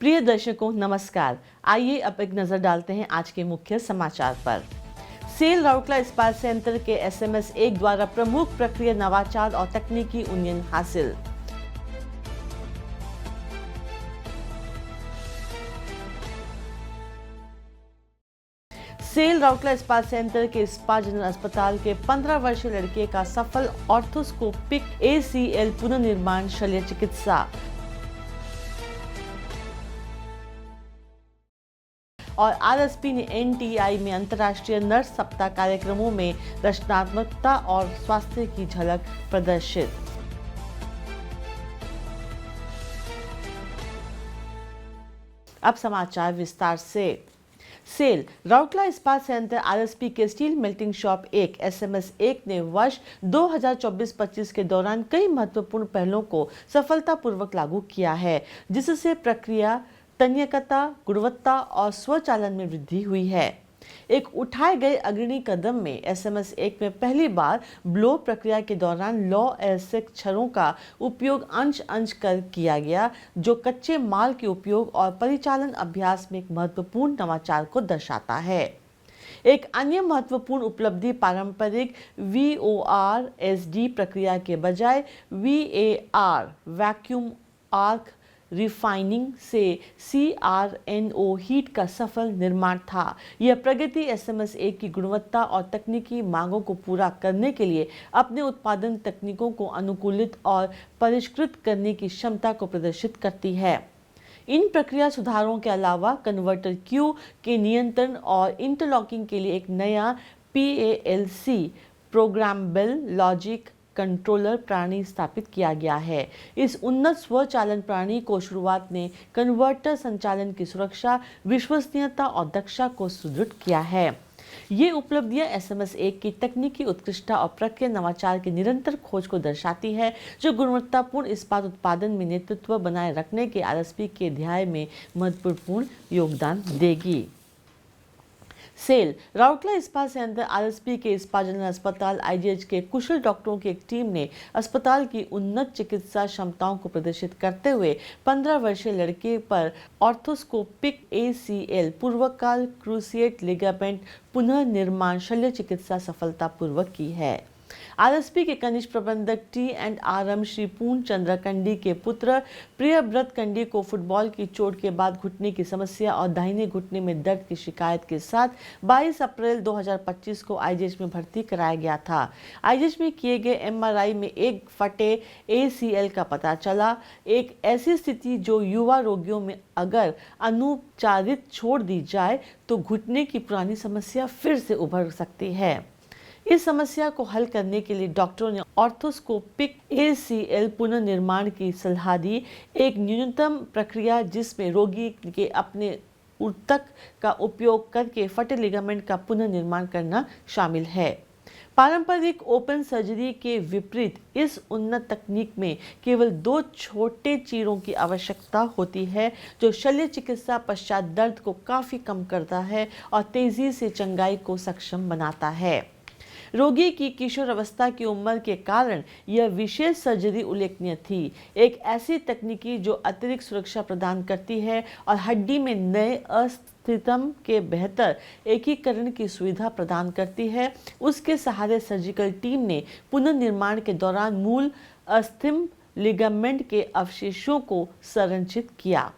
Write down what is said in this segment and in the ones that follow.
प्रिय दर्शकों नमस्कार। आइए अब एक नजर डालते हैं आज के मुख्य समाचार पर। सेल राउरकेला इस्पात संयंत्र के SMS 1 द्वारा प्रमुख प्रक्रिया नवाचार और तकनीकी उन्नयन हासिल। सेल राउरकेला इस्पात संयंत्र के इस्पात जनरल अस्पताल के 15 वर्षीय लड़के का सफल ऑर्थोस्कोपिक ACL पुनर्निर्माण शल्य चिकित्सा। और RSP ने NTI में अंतर्राष्ट्रीय नर्स सप्ताह कार्यक्रमों में रचनात्मकता और स्वास्थ्य की झलक प्रदर्शित। अब समाचार विस्तार से। सेल राउरकेला इस्पात संयंत्र RSP के स्टील मेल्टिंग शॉप 1 SMS 1 ने वर्ष 2024-25 के दौरान कई महत्वपूर्ण पहलों को सफलतापूर्वक लागू किया है, जिससे प्रक्रिया तन्यकता, गुणवत्ता और स्वचालन में वृद्धि हुई है। एक उठाए गए अग्रणी कदम में SMS 1 में पहली बार ब्लो प्रक्रिया के दौरान लौ एसिड क्षरों का उपयोग अंश कर किया गया, जो कच्चे माल के उपयोग और परिचालन अभ्यास में एक महत्वपूर्ण नवाचार को दर्शाता है। एक अन्य महत्वपूर्ण उपलब्धि पारंपरिक VOR SD प्रक्रिया के बजाय VAR वैक्यूम आर्क रिफाइनिंग से CRNO हीट का सफल निर्माण था। यह प्रगति SMS 1 की गुणवत्ता और तकनीकी मांगों को पूरा करने के लिए अपने उत्पादन तकनीकों को अनुकूलित और परिष्कृत करने की क्षमता को प्रदर्शित करती है। इन प्रक्रिया सुधारों के अलावा कन्वर्टर Q के नियंत्रण और इंटरलॉकिंग के लिए एक नया PALC प्रोग्रामेबल लॉजिक कंट्रोलर प्रणाली स्थापित किया गया है। इस उन्नत स्वचालन प्रणाली को शुरुआत ने कन्वर्टर संचालन की सुरक्षा, विश्वसनीयता और दक्षता को सुदृढ़ किया है। ये उपलब्धियां SMS 1 की तकनीकी उत्कृष्टता और प्रक्रिया नवाचार की निरंतर खोज को दर्शाती है, जो गुणवत्तापूर्ण इस्पात उत्पादन में नेतृत्व बनाए रखने के RSP के अध्याय में महत्वपूर्ण योगदान देगी। सेल राउरकेला इस्पात संयंत्र RSP के इस्पात जनरल अस्पताल IGH के कुशल डॉक्टरों की एक टीम ने अस्पताल की उन्नत चिकित्सा क्षमताओं को प्रदर्शित करते हुए 15 वर्षीय लड़के पर ऑर्थोस्कोपिक ACL पूर्वकाल क्रूसिएट लिगामेंट पुनर्निर्माण शल्य चिकित्सा सफलतापूर्वक की है। RSP के कनिष्ठ प्रबंधक T&RM श्री पूर्ण चंद्र कंडी के पुत्र प्रियव्रत कंडी को फुटबॉल की चोट के बाद घुटने की समस्या और दाहिने घुटने में दर्द की शिकायत के साथ 22 अप्रैल 2025 को IGH में भर्ती कराया गया था। IGH में किए गए MRI में एक फटे ACL का पता चला, एक ऐसी स्थिति जो युवा रोगियों में अगर अनुपचारित छोड़ दी जाए तो घुटने की पुरानी समस्या फिर से उभर सकती है। इस समस्या को हल करने के लिए डॉक्टरों ने ऑर्थोस्कोपिक ACL पुनर्निर्माण की सलाह दी, एक न्यूनतम प्रक्रिया जिसमें रोगी के अपने ऊतक का उपयोग करके फटे लिगामेंट का पुनर्निर्माण करना शामिल है। पारंपरिक ओपन सर्जरी के विपरीत इस उन्नत तकनीक में केवल 2 छोटे चीरों की आवश्यकता होती है, जो शल्य चिकित्सा पश्चात दर्द को काफी कम करता है और तेजी से चंगाई को सक्षम बनाता है। रोगी की किशोर अवस्था की उम्र के कारण यह विशेष सर्जरी उल्लेखनीय थी, एक ऐसी तकनीकी जो अतिरिक्त सुरक्षा प्रदान करती है और हड्डी में नए अस्थितम के बेहतर एकीकरण की सुविधा प्रदान करती है। उसके सहारे सर्जिकल टीम ने पुनर्निर्माण के दौरान मूल अस्थिम लिगामेंट के अवशेषों को संरक्षित किया।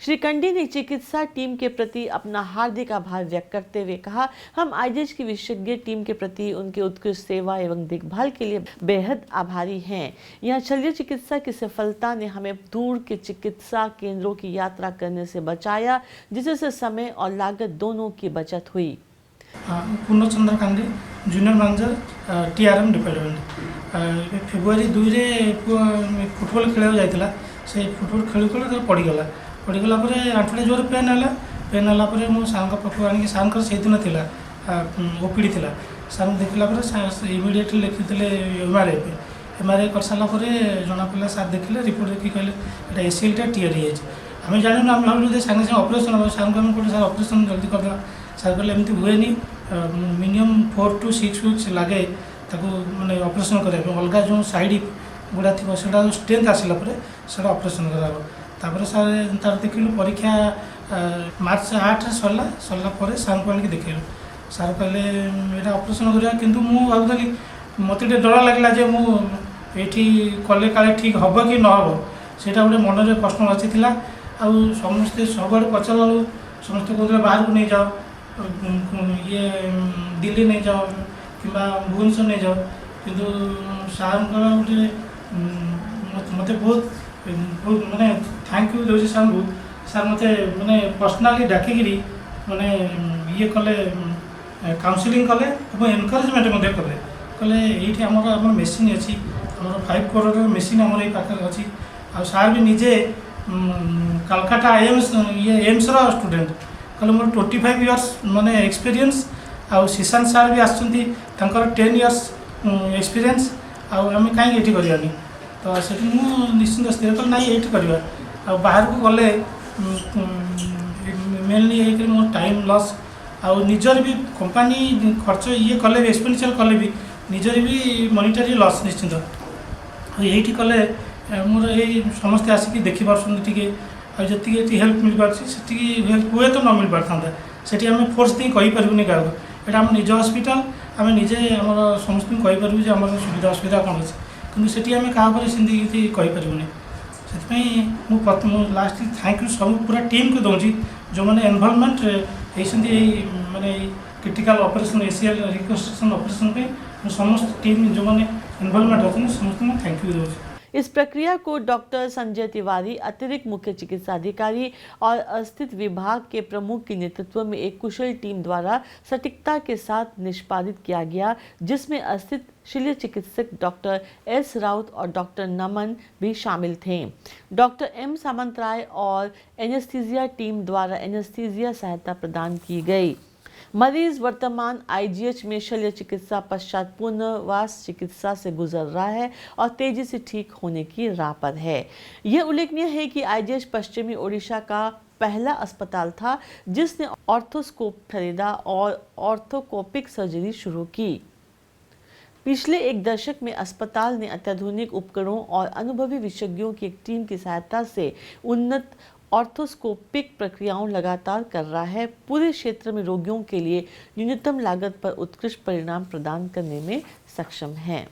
श्री कंडी ने चिकित्सा टीम के प्रति अपना हार्दिक आभार व्यक्त करते हुए कहा, हम IGH की विशेषज्ञ टीम के प्रति उनके उत्कृष्ट सेवा एवं देखभाल के लिए बेहद आभारी हैं। यह शल्य चिकित्सा की सफलता ने हमें दूर के चिकित्सा केंद्रों की यात्रा करने से बचाया, जिससे समय और लागत दोनों की बचत हुई। Purna Chandra Kandi junior manager TRM department February 2 रे फुटबॉल खेल जाता से फुटबॉल खेल पड़गला पड़गला आंठुटा जोर पेन है मो सार पाख आनिक सार से दिन था OPD थी सार देखला इमिडिएटली लिखी MRI कर सारापर जना पड़ा सार देखिले रिपोर्ट देखिए कहले ACL टा टीयर आम जान आम भाव सागे सागे ऑपरेशन हम सार को कहे सार ऑपरेशन जल्दी करदे सार कहले एमती हुए मिनिमम 4 to 6 वीक्स लगे माने ऑपरेशन करने अलग जो साइड गुड़ा थी से स्ट्रेंथ आसला ऑपरेशन करा तापर सार तार देखिलु परीक्षा मार्च 8 सरला सरला पर सार को आनिक देखिलु सार कहले एटा ऑपरेशन करिया किंतु मु भाबुतली मते डर लागला जे मु एठी कले काले ठीक हबो कि न हबो सेटा गोटे मन में प्रश्न आसी आ समस्ते सब पचारा समस्ते कहते बाहर को नहीं जाओ ये दिल्ली नहीं जाओ कि भुवनेश्वर नहीं जाओ किंतु सार गोटे मत बहुत माने थैंक यू दूसरी सार को सार मत माने पर्सनाली डाकिकी माने ये कले काउंसलिंग कले और एनकरेजमेंट कले कले ये आम मेसीन अच्छी आम 5 करोड़ मेसीन आम ये पाखे अच्छी आ सार भी निजे कलकाता आईएमएस ये एम्स स्टूडेंट कहले मोर 25 इयर्स माने एक्सपीरियंस आ शिशांत सार भी आसुँच 10 इयर्स एक्सपीरियंस आम कहीं ये करानी तो से निश्चिंत स्थिर कल ना ये करवा आ बाहर को गले मेनली ये मोर टाइम लॉस आ निजर भी कंपनी खर्च ये कले भी एक्सपेंडिचर कले भी निजर भी मॉनिटरी लॉस निश्चिंत ये कले मोर ये समस्ते आसिक देखी पार्टी जी हेल्प मिल पार्टी हेल्प हुए तो न मिल पाता से आम फोर्स दी कहीपरूनी क्या यहाँ आम निज हस्पिटाल आम निजे आम समस्त कहीपरू जे आम सुविधा असुविधा कौन अच्छे कि सेठी आम क्या सेमती कहीपरूनी से लास्ट थैंक यू सब पूरा टीम को दूसरी जो मैंने इन्वॉल्वमेंट होती माने critical operation ACL reconstruction operation पे समस्त टीम जो मैंने इन्वॉल्वमेंट होती समस्त थैंक यू दूसरी। इस प्रक्रिया को डॉक्टर संजय तिवारी, अतिरिक्त मुख्य चिकित्सा अधिकारी और स्थित विभाग के प्रमुख के नेतृत्व में एक कुशल टीम द्वारा सटीकता के साथ निष्पादित किया गया, जिसमें स्थित शल्य चिकित्सक डॉक्टर एस राउत और डॉक्टर नमन भी शामिल थे। डॉक्टर एम सामंतराय और एनेस्थीसिया टीम द्वारा एनेस्थीसिया सहायता प्रदान की गई। मरीज वर्तमान आईजीएच में शल्य चिकित्सा पश्चात पुनर्वास चिकित्सा से गुजर रहा है और तेजी से ठीक होने की राह पर है। यह उल्लेखनीय है कि आईजीएच पश्चिमी ओडिशा का पहला अस्पताल था जिसने ऑर्थोस्कोप खरीदा और ऑर्थोकोपिक सर्जरी शुरू की। पिछले एक दशक में अस्पताल ने अत्याधुनिक उपकरणों और अनुभवी विशेषज्ञों की एक टीम की सहायता से उन्नत ऑर्थोस्कोपिक प्रक्रियाओं लगातार कर रहा है, पूरे क्षेत्र में रोगियों के लिए न्यूनतम लागत पर उत्कृष्ट परिणाम प्रदान करने में सक्षम है।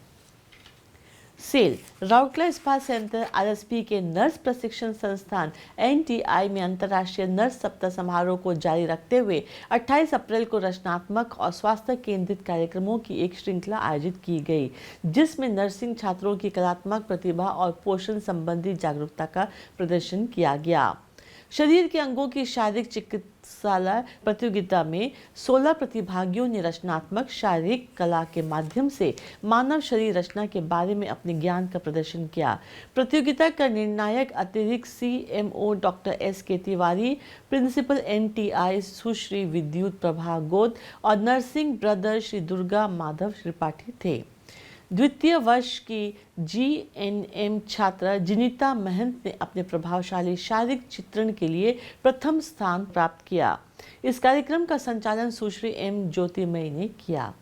सेल राउरकेला इस्पात संयंत्र आरएसपी के नर्स प्रशिक्षण संस्थान एनटीआई में अंतर्राष्ट्रीय नर्स सप्ताह समारोह को जारी रखते हुए 28 अप्रैल को रचनात्मक और स्वास्थ्य केंद्रित कार्यक्रमों की एक श्रृंखला आयोजित की गई, जिसमें नर्सिंग छात्रों की कलात्मक प्रतिभा और पोषण संबंधी जागरूकता का प्रदर्शन किया गया। शरीर के अंगों की शारीरिक चिकित्सालय प्रतियोगिता में 16 प्रतिभागियों ने रचनात्मक शारीरिक कला के माध्यम से मानव शरीर रचना के बारे में अपने ज्ञान का प्रदर्शन किया। प्रतियोगिता का निर्णायक अतिरिक्त CMO doctor S K. Tiwari, principal NTI Sushri Vidyut Prabha Gaud और नर्सिंग ब्रदर श्री दुर्गा माधव त्रिपाठी थे। द्वितीय वर्ष की जीएनएम छात्रा जिनीता महंत ने अपने प्रभावशाली शारीरिक चित्रण के लिए प्रथम स्थान प्राप्त किया। इस कार्यक्रम का संचालन सुश्री एम ज्योतिमयी ने किया।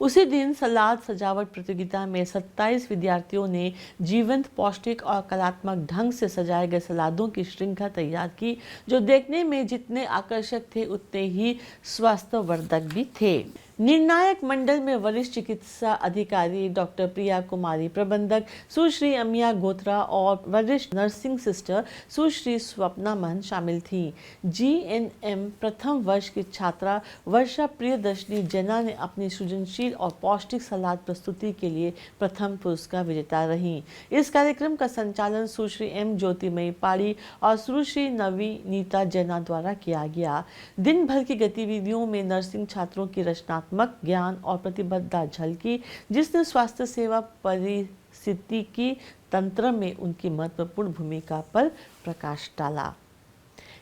उसी दिन सलाद सजावट प्रतियोगिता में 27 विद्यार्थियों ने जीवंत, पौष्टिक और कलात्मक ढंग से सजाए गए सलादों की श्रृंखला तैयार की, जो देखने में जितने आकर्षक थे उतने ही स्वास्थ्यवर्धक भी थे। निर्णायक मंडल में वरिष्ठ चिकित्सा अधिकारी डॉक्टर प्रिया कुमारी, प्रबंधक सुश्री अमिया गोत्रा और वरिष्ठ नर्सिंग सिस्टर सुश्री स्वप्ना महंत शामिल थी। जीएनएम प्रथम वर्ष की छात्रा वर्षा प्रियदर्शनी जैना ने अपनी सृजनशील और पौष्टिक सलाद प्रस्तुति के लिए प्रथम पुरस्कार विजेता रही। इस कार्यक्रम का संचालन सुश्री एम ज्योतिमयी पाड़ी और सुश्री नवीनीता जैना द्वारा किया गया। दिन भर की गतिविधियों में नर्सिंग छात्रों की रचनात्मक ज्ञान और प्रतिबद्धता झलकी, जिसने स्वास्थ्य सेवा पारिस्थितिकी तंत्र में उनकी महत्वपूर्ण भूमिका पर प्रकाश डाला।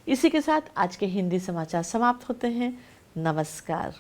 इसी के साथ आज के हिंदी समाचार समाप्त होते हैं। नमस्कार।